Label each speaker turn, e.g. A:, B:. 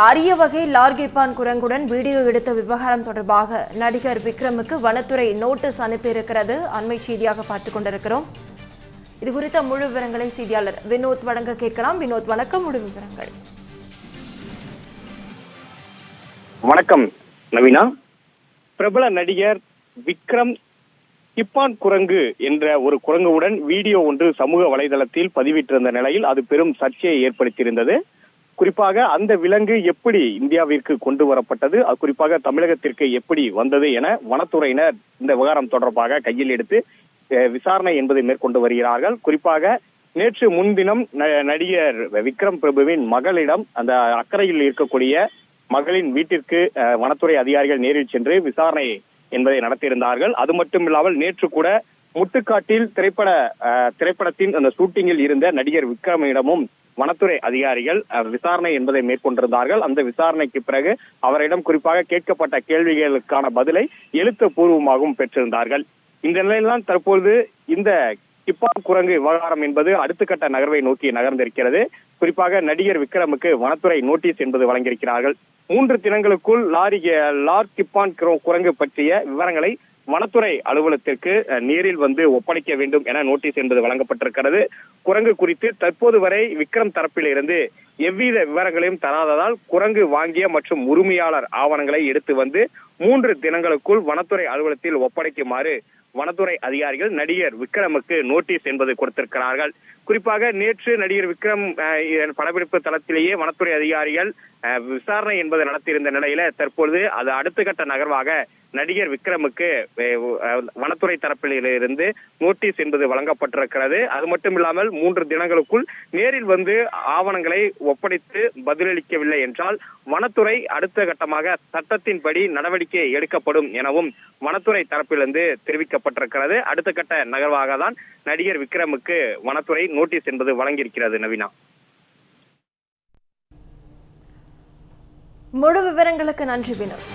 A: அரிய வகை லார்கெப்பான் குரங்குடன் வீடியோ எடுத்த விவகாரம் தொடர்பாக நடிகர் விக்ரமுக்கு வனத்துறை நோட்டீஸ் அனுப்பியிருக்கிறது. அண்மை செய்தியாக பார்த்துக் கொண்டிருக்கிறோம். இது குறித்த முழு விவரங்களை செய்தியாளர் வினோத் வழங்க கேட்கலாம். வினோத், வணக்கம். முழு விவரங்கள்.
B: வணக்கம் நவீனா. பிரபல நடிகர் விக்ரம் கிப்பான் குரங்கு என்ற ஒரு குரங்குடன் வீடியோ ஒன்று சமூக வலைதளத்தில் பதிவிட்டிருந்த நிலையில் அது பெரும் சர்ச்சையை ஏற்படுத்தியிருந்தது. குறிப்பாக அந்த விலங்கு எப்படி இந்தியாவிற்கு கொண்டு வரப்பட்டது, குறிப்பாக தமிழகத்திற்கு எப்படி வந்தது என வனத்துறையினர் இந்த விவகாரம் தொடர்பாக கையில் எடுத்து விசாரணை என்பதை மேற்கொண்டு வருகிறார்கள். குறிப்பாக நேற்று முன்தினம் நடிகர் விக்ரம் பிரபுவின் மகளிடம் அந்த அக்கறையில் இருக்கக்கூடிய மகளின் வீட்டிற்கு வனத்துறை அதிகாரிகள் நேரில் சென்று விசாரணை என்பதை நடத்தியிருந்தார்கள். அது மட்டும் இல்லாமல் நேற்று கூட முட்டுக்காட்டில் திரைப்படத்தின் அந்த ஷூட்டிங்கில் இருந்த நடிகர் விக்ரமிடமும் வனத்துறை அதிகாரிகள் விசாரணை என்பதை மேற்கொண்டிருந்தார்கள். அந்த விசாரணைக்கு பிறகு அவரிடம் குறிப்பாக கேட்கப்பட்ட கேள்விகளுக்கான பதிலை எழுத்துப்பூர்வமாகவும் பெற்றிருந்தார்கள். இந்த நிலையில்தான் தற்போது இந்த கிப்பான் குரங்கு விவகாரம் என்பது அடுத்த கட்ட நகர்வை நோக்கி நகர்ந்திருக்கிறது. குறிப்பாக நடிகர் விக்ரமுக்கு வனத்துறை நோட்டீஸ் என்பது வழங்கியிருக்கிறார்கள். 3 தினங்களுக்குள் லார் கிப்பான் குரங்கு பற்றிய விவரங்களை வனத்துறை அலுவலகத்திற்கு நேரில் வந்து ஒப்படைக்க வேண்டும் என நோட்டீஸ் என்பது வழங்கப்பட்டிருக்கிறது. குரங்கு குறித்து தற்போது வரை விக்ரம் தரப்பில் இருந்து எவ்வித விவரங்களையும் தராததால் குரங்கு வாங்கிய மற்றும் உரிமையாளர் ஆவணங்களை எடுத்து வந்து 3 தினங்களுக்குள் வனத்துறை அலுவலகத்தில் ஒப்படைக்குமாறு வனத்துறை அதிகாரிகள் நடிகர் விக்ரமுக்கு நோட்டீஸ் என்பது கொடுத்திருக்கிறார்கள். குறிப்பாக நேற்று நடிகர் விக்ரம் படப்பிடிப்பு தளத்திலேயே வனத்துறை அதிகாரிகள் விசாரணை என்பது நடத்தியிருந்த நிலையில தற்பொழுது அது அடுத்த கட்ட நகர்வாக நடிகர் விக்ரமுக்கு வனத்துறை தரப்பில் இருந்து நோட்டீஸ் என்பது வழங்கப்பட்டிருக்கிறது. அது மட்டும் இல்லாமல் 3 தினங்களுக்குள் நேரில் வந்து ஆவணங்களை ஒப்படைத்து பதிலளிக்கவில்லை என்றால் வனத்துறை அடுத்த கட்டமாக சட்டத்தின்படி நடவடிக்கை எடுக்கப்படும் எனவும் வனத்துறை தரப்பிலிருந்து தெரிவிக்கப்பட்டிருக்கிறது. அடுத்த கட்ட நகர்வாக தான் நடிகர் விக்ரமுக்கு வனத்துறை நோட்டீஸ் என்பது வழங்கியிருக்கிறது. நவீனா,
A: முழு விவரங்களுக்கு நன்றி வினோத்.